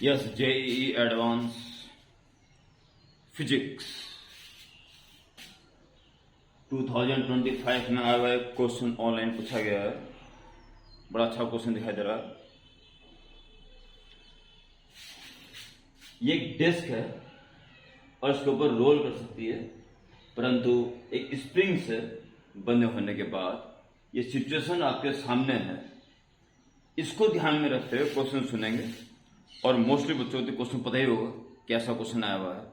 Yes, JEE advance physics 2025 में आया हुआ एक क्वेश्चन ऑनलाइन पूछा गया है। बड़ा अच्छा क्वेश्चन दिखाई दे रहा है। ये एक डिस्क है और इसके ऊपर रोल कर सकती है, परंतु एक स्प्रिंग से बंधे होने के बाद ये सिचुएशन आपके सामने है। इसको ध्यान में रखते हुए क्वेश्चन सुनेंगे और मोस्टली बच्चों को क्वेश्चन पता ही होगा कि ऐसा क्वेश्चन आया हुआ है,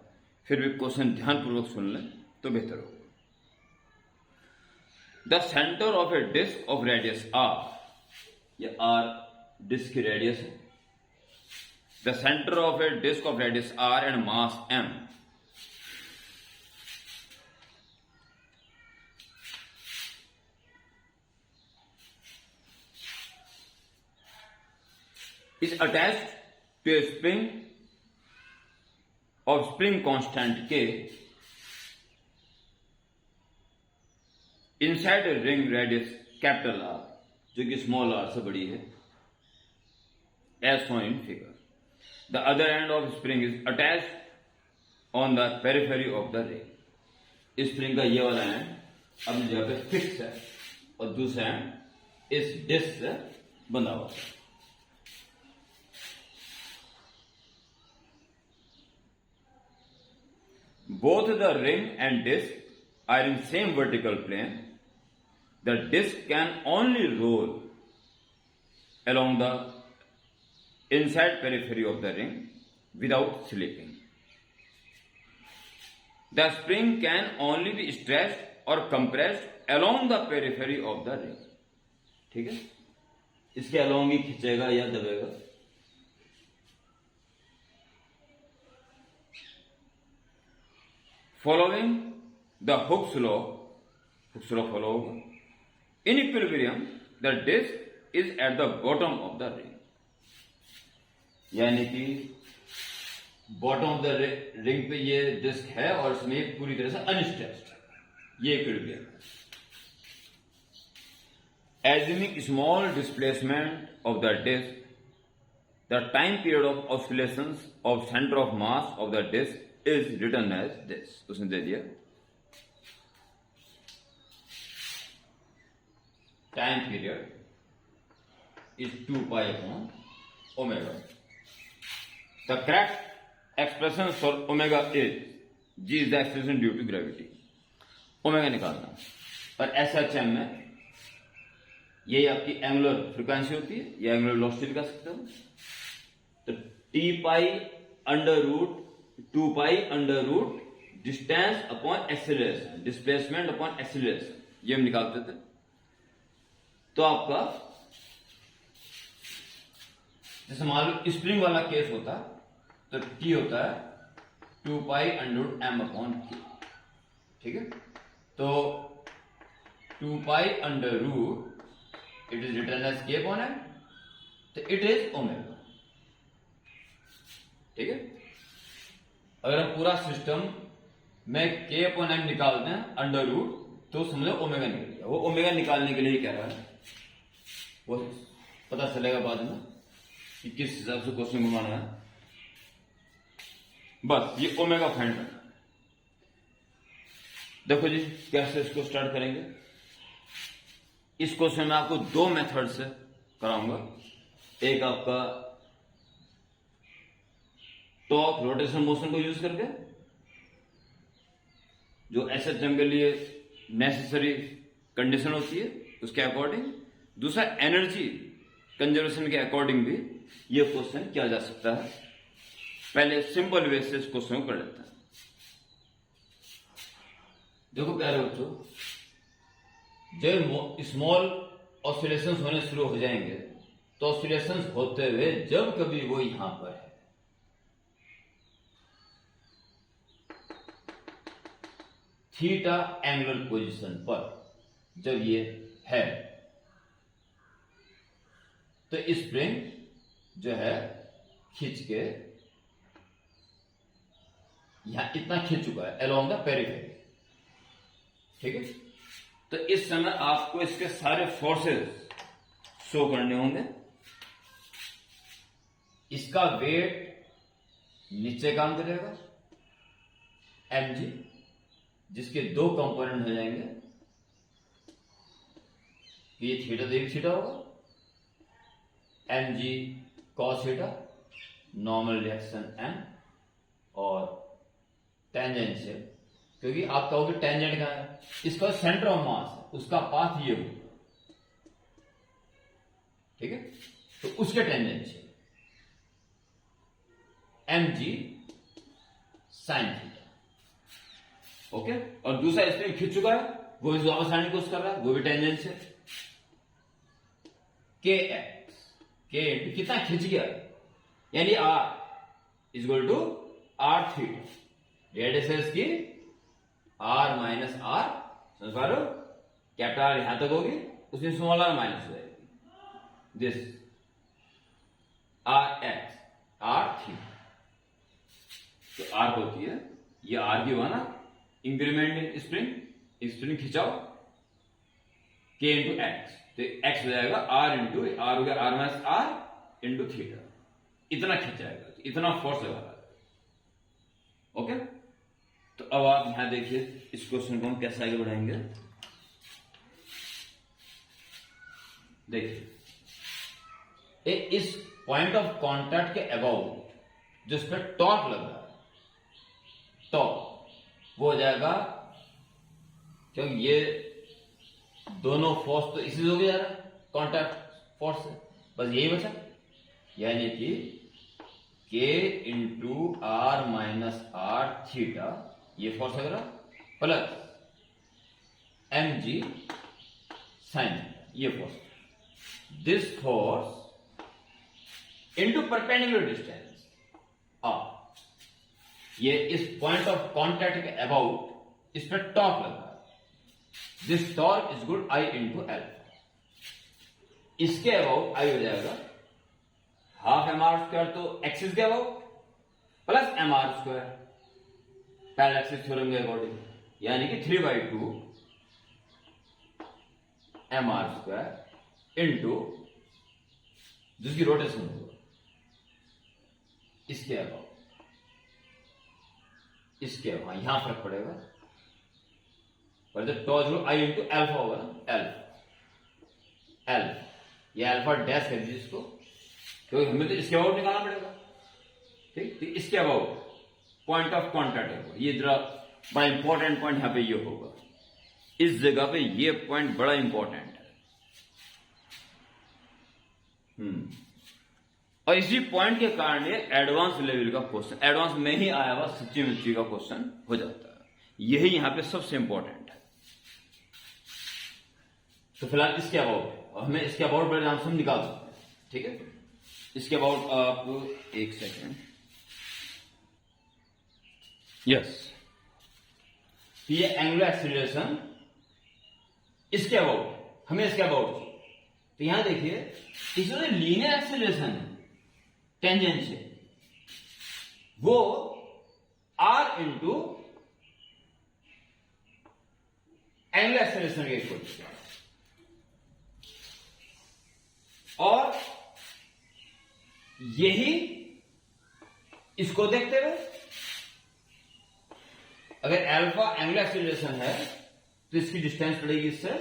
फिर भी क्वेश्चन ध्यानपूर्वक सुन लें तो बेहतर होगा। The centre of a disc of radius R, ये आर डिस्क की रेडियस है। The centre of a disc of radius R and mass M is attached to a spring of spring constant K inside a ring radius capital R, जो कि small r से बड़ी है, as shown in figure. The other end of spring is attached on the periphery of the ring. Spring का ये वाला and अपनी जगह पे फिक्स है और दूसरा एंड इस डिस्क से बंधा हुआ है। Both the ring and disc are in same vertical plane. The disc can only roll along the inside periphery of the ring without slipping. The spring can only be stretched or compressed along the periphery of the ring. ठीक है, इसके along ही खींचेगा या दबेगा। Following the Hooke's law follow होगा। In equilibrium, the disc is at the bottom of the ring. यानी कि bottom of the ring पे ये डिस्क है और इसमें पूरी तरह से अनस्ट्रेच्ड है, ये इक्विलिब्रियम है। Assuming small displacement of the disc, the time period of oscillations of center of mass of the disc is written as this. उसने दे दिया time period is 2 pi upon omega. The correct expression for omega is G is the acceleration due to gravity. Omega निकालना और SHM में ये आपकी angular frequency होती है, ये एंगुलर वेलोसिटी लिख सकते हो। तो T pi under root 2 pi under root distance upon acceleration, displacement upon acceleration, ये हम निकालते थे। तो आपका जैसे मान लो स्प्रिंग वाला केस होता तो टी होता है 2 pi under root M upon K. ठीक है, तो 2 pi under root it is written as K upon M, तो इट इज ओमेगा। ठीक है, अगर हम पूरा सिस्टम में के अपॉन एम निकालते हैं अंडर रूट तो समझो ओमेगा निकल गया। वो ओमेगा निकालने के लिए कह रहा है, वो पता चलेगा बाद में कि किस हिसाब से क्वेश्चन घुमाना है। बस ये ओमेगा फाइंड करना। देखो जी कैसे इसको स्टार्ट करेंगे। इस क्वेश्चन में आपको 2 मेथड से कराऊंगा। एक आपका टॉर्क रोटेशन मोशन को यूज करके, जो SHM के लिए नेसेसरी कंडीशन होती है उसके अकॉर्डिंग। दूसरा एनर्जी कंजर्वेशन के अकॉर्डिंग भी ये क्वेश्चन किया जा सकता है। पहले सिंपल वे से इस क्वेश्चन को कर लेते हैं। देखो प्यारे बच्चों, जब स्मॉल ऑसिलेशंस होने शुरू हो जाएंगे तो ऑसिलेशंस होते हुए जब कभी वो यहां पर है, थीटा एंगुलर पोजीशन पर जब ये है, तो स्प्रिंग जो है खींच के यहां इतना खींच चुका है अलोंग द पेरिफेरी। ठीक है, तो इस समय आपको इसके सारे फोर्सेस शो करने होंगे। इसका वेट नीचे काम करेगा mg, जिसके दो कंपोनेंट हो जाएंगे, ये थीटा तो एक थीटा होगा, mg cos theta, normal reaction m, और टेंजेंशियल, क्योंकि आप कहोगे टेंजेंट का है, इसका सेंटर ऑफ मास है, उसका पाथ ये होगा, ठीक है, तो उसके tangential mg sin theta. Okay, और दूसरा स्प्रिंग खिंच चुका है, वो भी वापस आने की कोशिश कर रहा है, वो भी टेंजेंशियल kx, k इंटू कितना खिंच गया, यानी r is equal to r theta, radius है इसकी r माइनस r, समझ पा रहे हो, कैपिटल R यहां तक होगी, उसमें स्मॉल r माइनस हो जाएगी, this r x r theta, तो r होती है, ये r की हुआ ना इंक्रीमेंट इन स्प्रिंग, स्प्रिंग खिंचाओ k इंटू एक्स, तो x हो जाएगा r इंटू r, हो गया r minus r into theta, इतना खिंचाएगा, इतना फोर्स लगा। ओके, तो अब आप यहां देखिए इस क्वेश्चन को हम कैसे आगे बढ़ाएंगे। देखिए इस पॉइंट ऑफ कांटेक्ट के अबाउट जो इस पर टॉर्क लग रहा है, टॉर्क वो हो जाएगा, क्योंकि ये दोनों फोर्स तो इसी से हो जा रहा है कांटेक्ट फोर्स से, बस यही बचा, यानी कि k into R minus R theta, ये फोर्स लग रहा, प्लस mg साइन, ये force, this force into perpendicular distance r, ये इस पॉइंट ऑफ कांटेक्ट के अबाउट इस पर टॉर्क लगा, this torque is good I into alpha, इसके अबाउट I हो जाएगा हाफ mr स्क्वायर, तो एक्सिस के about plus mr square, parallel axis theorem के अकॉर्डिंग, यानी कि 3/2 mr स्क्वायर इंटू जिसकी रोटेशन होगा इसके अबाउट, इसके अबाउट यहां फर्क पड़ेगा, पर जब टॉर्क जो I इंटू एल्फा होगा ना, एल्फा, एल्फा, ये एल्फा डैश कर दीजिए इसको, क्योंकि हमें तो इसके अबाउट निकालना पड़ेगा, ठीक, तो इसके अबाउट पॉइंट ऑफ कांटेक्ट होगा, ये जरा बड़ा इंपॉर्टेंट पॉइंट यहां पे ये होगा, इस जगह पे ये पॉइंट बड़ा इंपॉर्टेंट है। और इसी पॉइंट के कारण ये एडवांस लेवल का क्वेश्चन, एडवांस में ही आया हुआ सच्ची मुच्ची का क्वेश्चन हो जाता है, यही यहां पे सबसे इंपॉर्टेंट है। तो फिलहाल इसके अबाउट, और हमें इसके अबाउट बड़े आराम से निकाल सकते हैं, ठीक है, इसके अबाउट आप एक सेकेंड, यस, ये एंगुलर एक्सीलरेशन इसके अबाउट, हमें इसके अबाउट, तो यहां देखिए इसमें लीनियर एक्सीलरेशन है टेंजेंशियल, वो r इंटू एंगुलर एक्सीलरेशन के इक्वल, और यही इसको देखते हुए अगर अल्फा एंगुलर एक्सीलरेशन है तो इसकी डिस्टेंस पड़ेगी इससे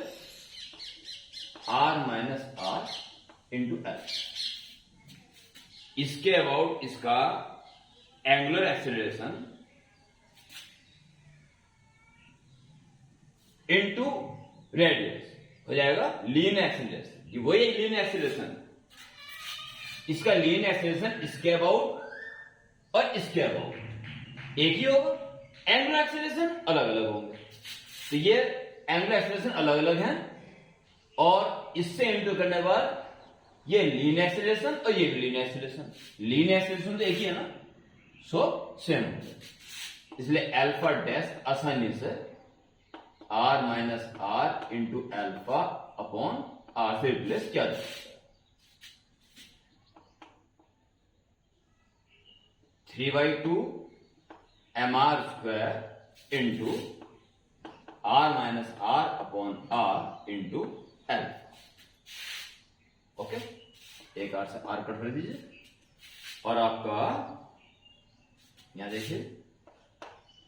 r minus r into L, इसके अबाउट इसका एंगुलर एक्सीलरेशन इंटू रेडियस हो जाएगा लीनियर एक्सीलरेशन, ये वही लीनियर एक्सीलरेशन, इसका लीनियर एक्सीलरेशन इसके अबाउट और इसके अबाउट एक ही होगा, एंगुलर एक्सीलरेशन अलग अलग होंगे, तो ये एंगुलर एक्सीलरेशन अलग अलग हैं, और इससे इंटू करने के बाद ये लीनियर एक्सीलरेशन और ये लीनियर एक्सीलरेशन, लीनियर एक्सीलरेशन तो एक ही है ना, सो सेम हो जाए, इसलिए अल्फा डैश आसानी से r minus r into alpha upon r से रिप्लेस किया जा सकता है, 3/2 mr square into r minus r upon r into alpha. Okay, एक r से r कट कर दीजिए, और आपका यहां देखिए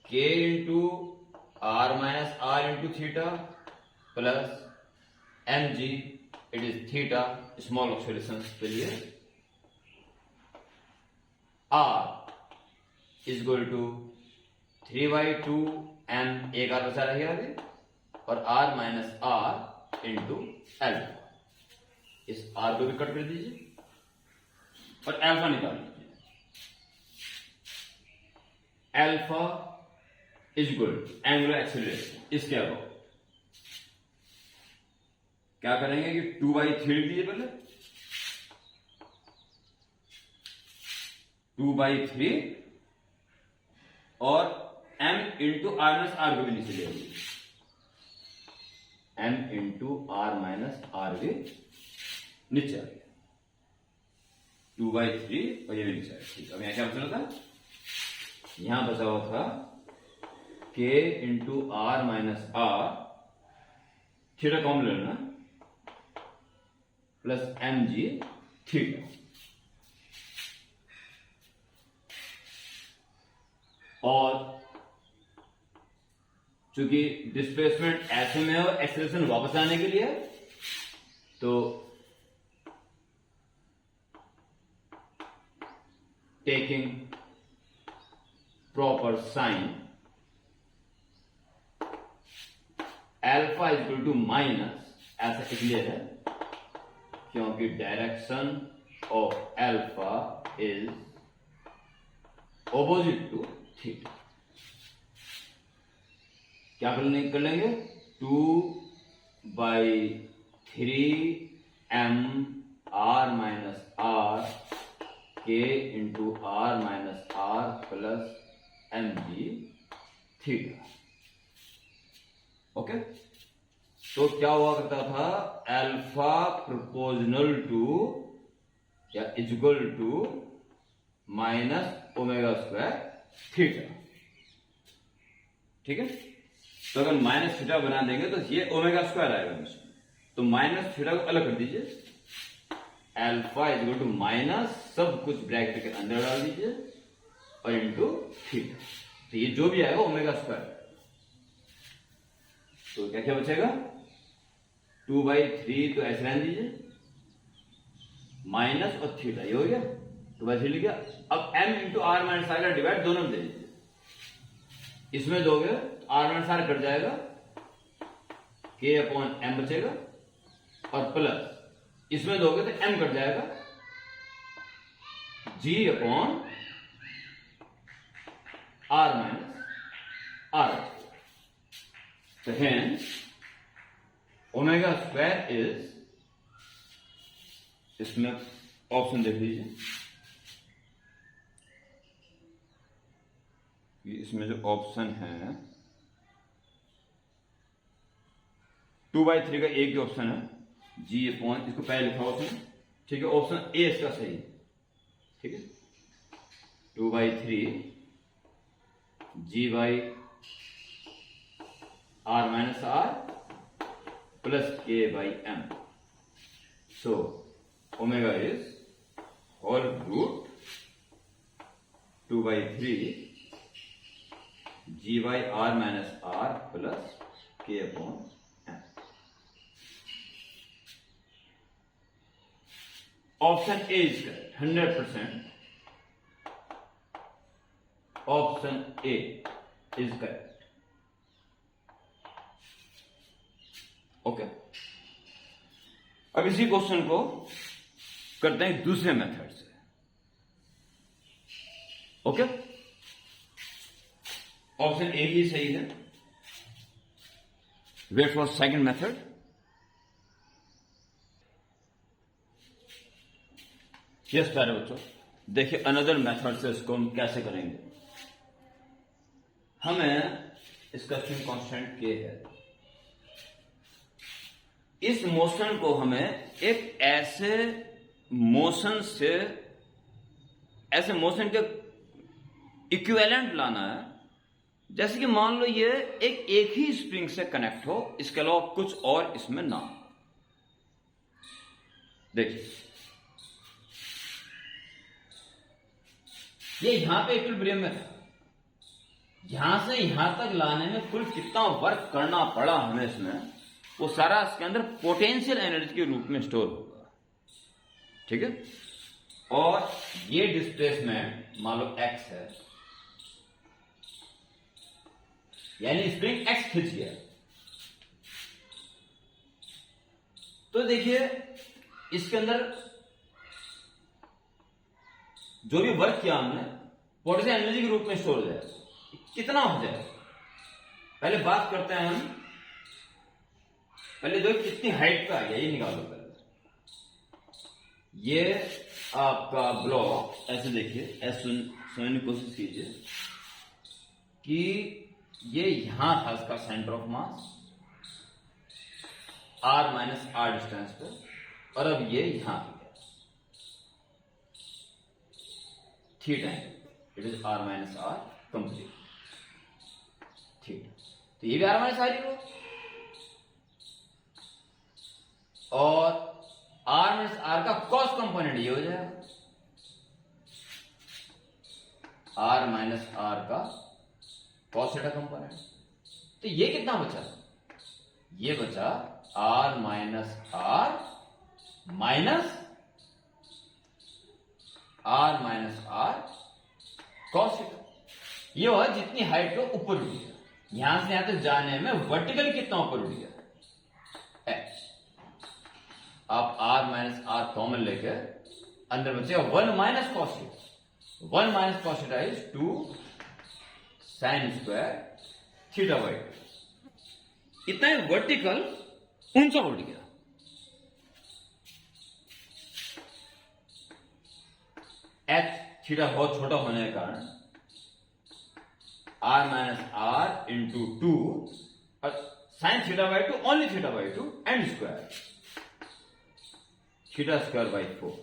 k into R minus R into theta plus mg, it is theta small oscillation के लिए, r is equal to 3/2 m, एक आर बचा रह गया अभी, और r minus R into alpha. इस r को भी कट कर दीजिए और एल्फा निकाल लीजिए। Alpha is equal to angular acceleration, इसके अबाउट क्या करेंगे कि 2/3 लिख दीजिए पहले, 2/3 और m into R minus R को भी नीचे ले आइए, m into R minus R भी नीचे आ गया, 2/3 और ये भी नीचे आ गया। ठीक, अब यहां क्या बचा था, यहां बचा हुआ था k into R minus R, theta common लेना, प्लस mg थीटा, और चूंकि डिस्प्लेसमेंट ऐसे में हो एक्सेलरेशन वापस आने के लिए, तो taking proper sine alpha is equal to minus, ऐसा इसलिए है क्योंकि direction of alpha is opposite to theta. क्या कर लेंगे, 2/3 m r minus R k into R minus are plus mg theta. Okay, तो क्या हुआ करता था, एल्फा प्रोपोर्शनल टू या equal to minus omega square theta. ठीक है, तो अगर माइनस थीटा बना देंगे तो ये ओमेगा स्क्वायर आएगा इसमें, तो माइनस थीटा को अलग कर दीजिए, alpha is equal to minus सब कुछ ब्रैकेट के अंदर डाल दीजिए और इंटू थीटा, तो ये जो भी आएगा ओमेगा स्क्वायर। तो क्या क्या बचेगा, 2/3 तो ऐसे रहने दीजिए, माइनस और थीटा, ये हो गया 2/3 लिख गया। अब m into R minus R का डिवाइड दोनों में दे दीजिए, इसमें दोगे तो आर माइनस आर कट जाएगा, k अपॉन m बचेगा, और प्लस इसमें दोगे तो m कट जाएगा, g upon R minus R. तो हेंस ओमेगा स्क्वायर इज, इसमें ऑप्शन देख लीजिए, इसमें जो ऑप्शन है 2/3 का एक ही ऑप्शन है, जी अपॉन, इसको पहले लिखा ऑप्शन, ठीक है, ऑप्शन ए इसका सही, ठीक है, 2/3 g by are minus are plus k by m, so omega is whole root 2/3 g by are minus are plus k upon m। Option A is correct 100%, option A is correct. Okay, अब इसी question को करते हैं दूसरे method से। Okay, option A ही सही है, wait for second method. Yes प्यारे बच्चों, देखिए अनदर मेथड से इसको हम कैसे करेंगे। हमें इसका स्विंग कांस्टेंट k है, इस मोशन को हमें एक ऐसे मोशन से, ऐसे मोशन के इक्विवेलेंट लाना है, जैसे कि मान लो ये एक ही स्प्रिंग से कनेक्ट हो, इसके अलावा कुछ और इसमें ना हो। देखिए ये यहां पे इक्विलिब्रियम में था, यहां से यहां तक लाने में कुल कितना वर्क करना पड़ा हमें इसमें, वो सारा इसके अंदर पोटेंशियल एनर्जी के रूप में स्टोर होगा। ठीक है, और ये डिस्प्लेसमेंट मान लो x है, यानी स्प्रिंग x खिंच गया। तो देखिए इसके अंदर जो भी वर्क किया हमने पोटेंशियल एनर्जी के रूप में स्टोर हो जाएगा। कितना हो जाएगा पहले बात करते हैं हम। पहले जो कितनी हाइट का है ये निकालो पहले। ये आपका ब्लॉक ऐसे देखिए, ऐसे समझने की कोशिश कीजिए कि ये यहां था इसका centre of mass r minus R distance पे, और अब ये यहां पे थीटा है, it is r minus R complete. ठीक है, तो ये भी r माइनस आर ही हो, और r माइनस आर का कॉस कंपोनेंट ये हो जाएगा, r माइनस आर का कॉस थीटा कंपोनेंट। तो ये कितना बचा? ये बचा r minus R minus r minus R cos theta. ये हुआ जितनी हाइट को ऊपर उठ गया, यहां से यहां तक जाने में वर्टिकल कितना ऊपर उठ गया x। आप r माइनस आर कॉमन लेके अंदर बचेगा 1 minus cos theta. 1 minus cos theta is 2 sine square theta by 2। इतना ही वर्टिकल ऊंचा उठ गया। h थीटा बहुत छोटा होने के कारण r माइनस आर इंटू 2 और sine theta by 2 only theta by 2 and square theta square by 4।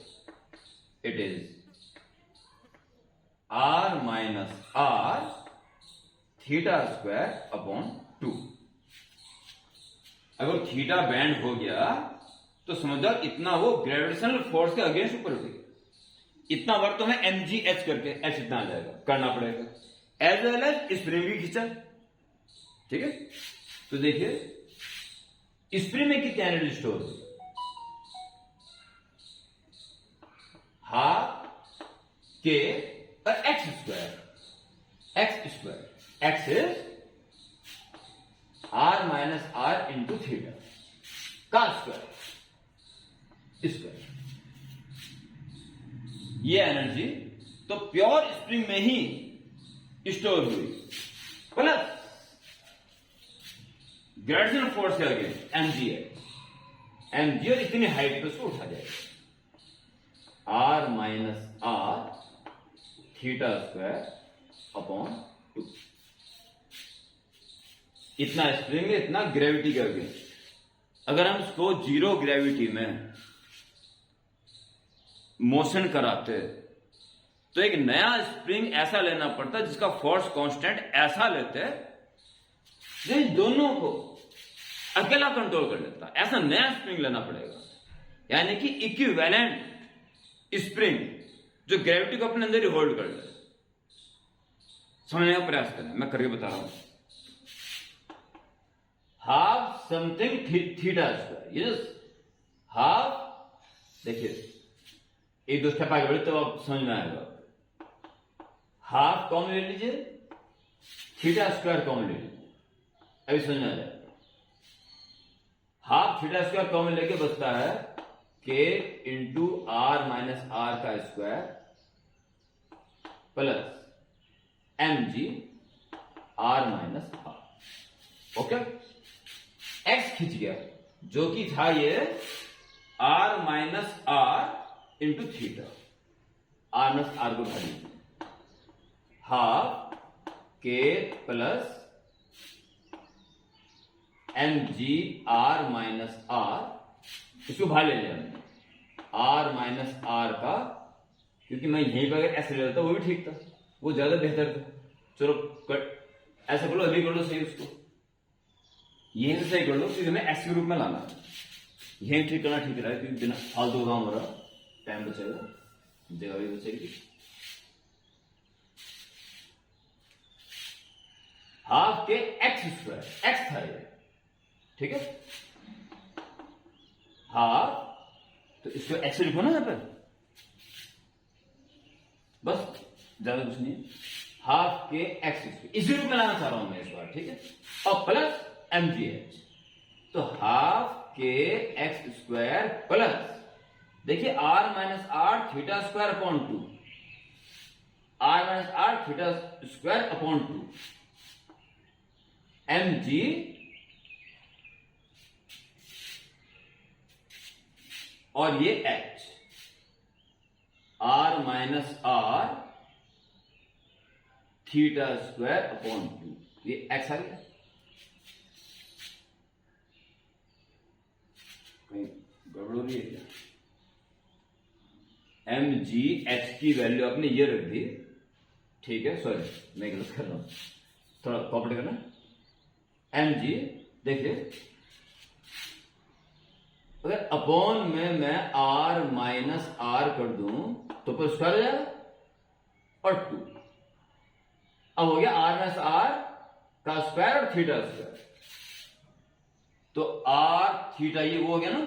It is r minus R theta square upon 2। अगर थीटा बैंड हो गया तो समझ जाओ इतना वो ग्रेविटेशनल फोर्स के अगेंस्ट ऊपर उठेगा। इतना वर्क तो हमें mgh करके h इतना आ जाएगा, करना पड़ेगा, एज वेल एज स्प्रिंग भी खींचा। ठीक है, तो देखिए स्प्रिंग में कितनी एनर्जी स्टोर होगी? हाफ के और X square. X is r minus R into theta का स्क्वायर। ये एनर्जी तो प्योर स्प्रिंग में ही स्टोर हुई, प्लस ग्रेविटेशनल फोर्स के अगेंस्ट mg और इतनी हाइट पे उसको उठा जाएगा। r minus R theta square upon 2। इतना स्प्रिंग है, इतना ग्रेविटी के अगेंस्ट। अगर हम इसको जीरो ग्रेविटी में मोशन कराते तो एक नया स्प्रिंग ऐसा लेना पड़ता जिसका फोर्स कांस्टेंट ऐसा लेते जो इन दोनों को अकेला कंट्रोल कर लेता। ऐसा नया स्प्रिंग लेना पड़ेगा, यानी कि इक्विवेलेंट स्प्रिंग जो ग्रेविटी को अपने अंदर ही होल्ड कर ले। समझने का प्रयास करें, मैं करके बता रहा हूं। हाफ समथिंग थीटा स्क्वायर, ये हाफ, देखिए एक दो स्टेप आगे बढ़े तो आप समझ में आएगा। हाफ कॉमन ले लीजिए, थीटा स्क्वायर कॉमन ले लीजिए, अभी समझ में आ जाएगा। हाफ थीटा स्क्वायर कॉमन लेके बचता है K into R minus R का square plus mg r minus R. Okay, x खिंच गया जो कि था ये r minus R into theta. r minus R को उठा लीजिए, half K plus mg r minus R, इसको बाहर ले लिया हमने, r माइनस आर का, क्योंकि मैं यहीं पर अगर ऐसे ले लेता वो भी ठीक था, वो ज्यादा बेहतर था। चलो ऐसा कर लो, अभी कर लो सही, उसको यहीं से सही कर लो, क्योंकि हमें एस के रूप में लाना है। यहीं ठीक करना ठीक रहा है, क्योंकि बिना फालतू काम हो रहा, टाइम बचेगा, जगह भी बचेगी। Half K X square, x था ये, ठीक है, हाफ, तो इसको एक्स लिखो ना यहां पर, बस ज्यादा कुछ नहीं, हाफ के एक्स स्क्वायर इसी रूप में लाना चाह रहा हूं मैं इस बार, ठीक है, और प्लस mgh, तो half K X square plus, देखिए r minus R theta square upon 2, r minus R theta square upon 2, mg और ये h, r minus R theta square upon 2, ये x आ गया, कहीं गड़बड़ हो रही है क्या? mgh की वैल्यू आपने ये रख दी, ठीक है, सॉरी मैं गलत कर रहा हूं, थोड़ा कॉपरेट करना, mg, देखिए अगर अपॉन में मैं r माइनस आर कर दूं तो फिर स्क्वायर हो जाएगा, और 2, अब हो गया r माइनस आर का स्क्वायर और थीटा स्क्वायर, तो r थीटा ये वो हो गया ना,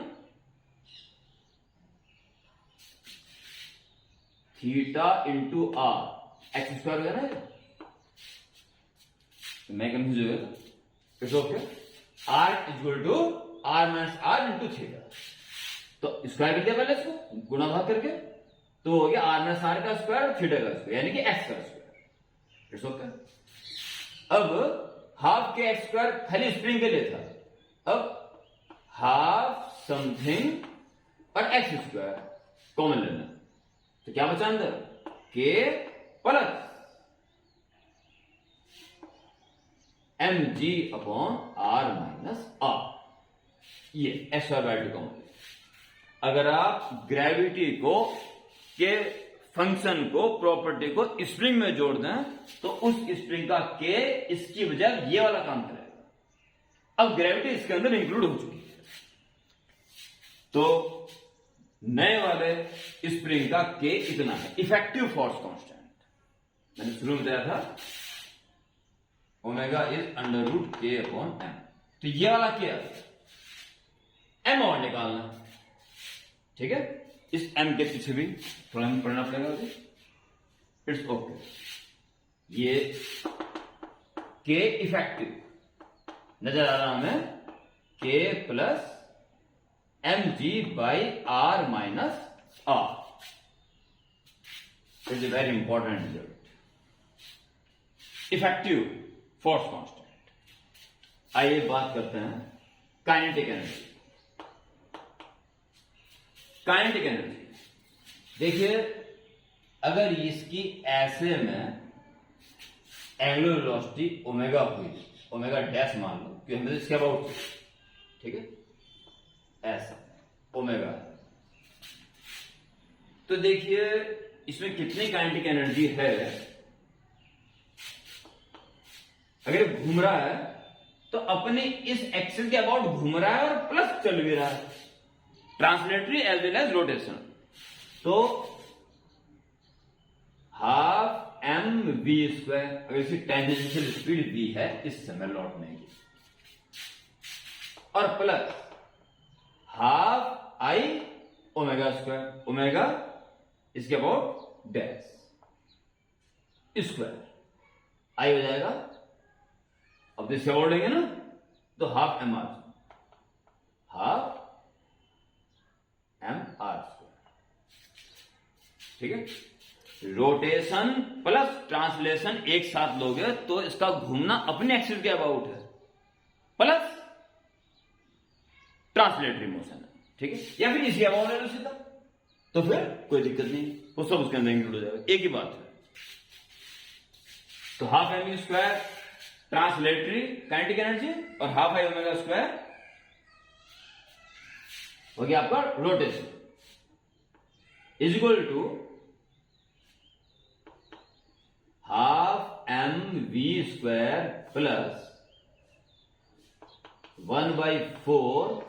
theta into R, X square हो गया ना, तो मैं कंफ्यूज हो गया, it's okay, r equal to r minus R into theta, तो स्क्वायर कर दिया पहले इसको गुणा भाग करके, तो हो गया r माइनस आर का स्क्वायर और थीटा का स्क्वायर, यानी कि x का स्क्वायर, इट्स ओके। अब हाफ के एक्स स्क्वायर खाली स्प्रिंग के लिए था, अब हाफ समथिंग और एक्स स्क्वायर कॉमन लेना, तो क्या बचा अंदर, K plus mg upon r minus R, ये एक्स स्क्वायर बाय 2 कॉमन। अगर आप ग्रेविटी को के फंक्शन को, प्रॉपर्टी को स्प्रिंग में जोड़ दें तो उस स्प्रिंग का के इसकी बजाय ये वाला काम करेगा। अब ग्रेविटी इसके अंदर इंक्लूड हो चुकी है, तो नए वाले स्प्रिंग का के इतना है, इफेक्टिव फोर्स कांस्टेंट मैंने शुरू में बताया था, ओमेगा इज अंडर रूट के अपॉन एम, तो ये वाला क्या है, एम और निकालना, ठीक है, इस एम के पीछे भी थोड़ा हमें पढ़ना पड़ेगा अभी, इट्स ओके, ये के इफेक्टिव नजर आ रहा हमें, K plus M G by are minus R, is a very important result, effective force constant. आइए बात करते हैं काइनेटिक एनर्जी। काइनेटिक एनर्जी देखिए, अगर इसकी ऐसे में एंगुलर वेलोसिटी ओमेगा हुई, ओमेगा डैश मान लो कि हमें इसके अबाउट, ठीक है, ऐसा ओमेगा, तो देखिए इसमें कितनी काइनेटिक एनर्जी है, अगर घूम रहा है तो अपने इस एक्सिस के अबाउट घूम रहा है और प्लस चल भी रहा है, translatory as well as rotation, तो हाफ एम वी स्क्वायर, अगर इसकी टेंजेंशियल स्पीड वी है इस समय लौटने की, और plus half I omega square, omega इसके अबाउट डैश स्क्वायर, आई हो जाएगा, अब इसके अबाउट लेंगे ना तो half M R, half M R square, ठीक है, रोटेशन प्लस ट्रांसलेशन एक साथ लोगे तो इसका घूमना अपने एक्सिस के अबाउट है, प्लस ट्रांसलेटरी मोशन है, ठीक है, या फिर इसी अबाउट है सीधा, तो फिर कोई दिक्कत नहीं, वो सब उसके अंदर इंक्लूड हो जाएगा, एक ही बात है। तो half M square translatory kinetic energy और हाफ आई ओमेगा स्क्वायर हो गया आपका rotation, is equal to half M V square plus 1/4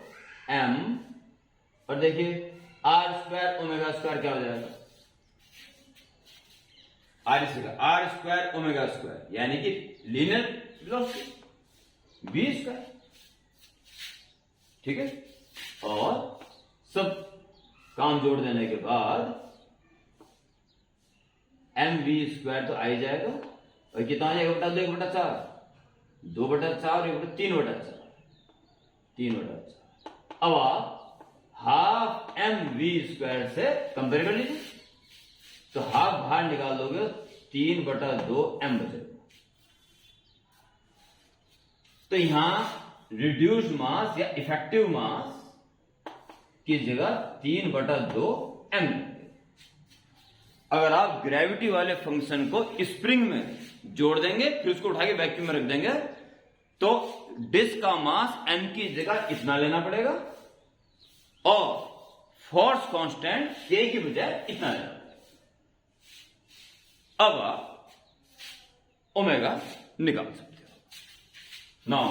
M, और देखिए आर स्क्वायर ओमेगा स्क्वायर क्या हो जाएगा, आर स्क्वायर ओमेगा स्क्वायर, यानी कि लीनियर वेलोसिटी v स्क्वायर, ठीक है। और सब काम जोड़ देने के बाद mv स्क्वायर तो आ ही जाएगा, और कितना आ जाएगा बता दो, 1/4, 2/4 और 1/3/4, 3/4। अब आप हाफ mv स्क्वायर से कंपेयर कर लीजिए, तो हाफ बाहर निकाल दोगे 3/2 m बचेगा। तो यहां रिड्यूस्ड मास या इफेक्टिव मास की जगह 3/2 m। अगर आप ग्रेविटी वाले फंक्शन को स्प्रिंग में जोड़ देंगे, फिर उसको उठा के वैक्यूम में रख देंगे, तो डिस्क का मास m की जगह इतना लेना पड़ेगा और फोर्स कांस्टेंट k की बजाय इतना लेना पड़ेगा। अब आप ओमेगा निकाल सकते हो। Now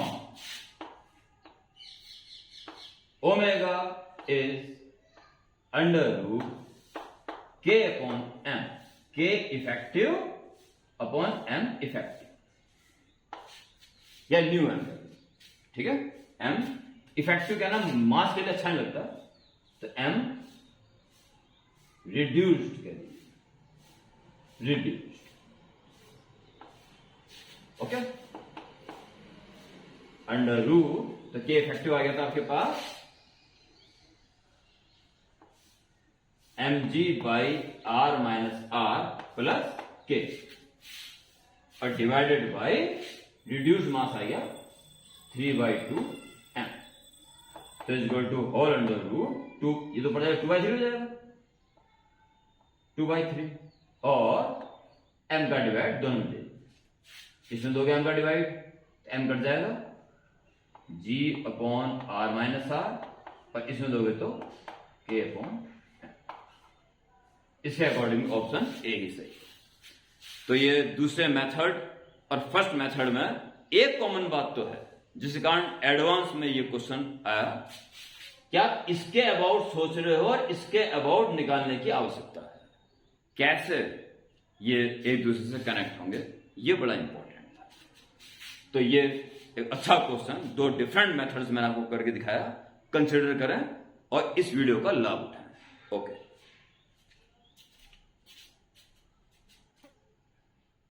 omega is √k upon m, k effective upon m effective या न्यू m, ठीक है। m इफेक्टिव क्या ना, मास के लिए अच्छा नहीं लगता, तो m रिड्यूस्ड के लिए, रिड्यूस्ड, ओके। √, तो k इफेक्टिव आ गया था आपके पास mg/r प्लस k, और डिवाइडेड बाय रिड्यूस्ड मास आ गया 3/2 m, तो इक्वल टू होल √2, ये तो पड़ जाएगा 2/3 हो जाएगा, 2/3, और m का डिवाइड दोनों में दे, इसमें दोगे m का डिवाइड, m कट जाएगा g/r-r, और इसमें दोगे तो k/m। इसके अकॉर्डिंग ऑप्शन ए ही सही। तो ये दूसरे मेथड और फर्स्ट मेथड में एक कॉमन बात तो है, जिस कारण एडवांस में ये क्वेश्चन आया, क्या इसके अबाउट सोच रहे हो और इसके अबाउट निकालने की आवश्यकता है, कैसे ये एक दूसरे से कनेक्ट होंगे, ये बड़ा इंपॉर्टेंट है। तो ये एक अच्छा क्वेश्चन, दो डिफरेंट मेथड्स मैंने आपको करके दिखाया, कंसिडर करें और इस वीडियो का लाभ उठाएं। ओके।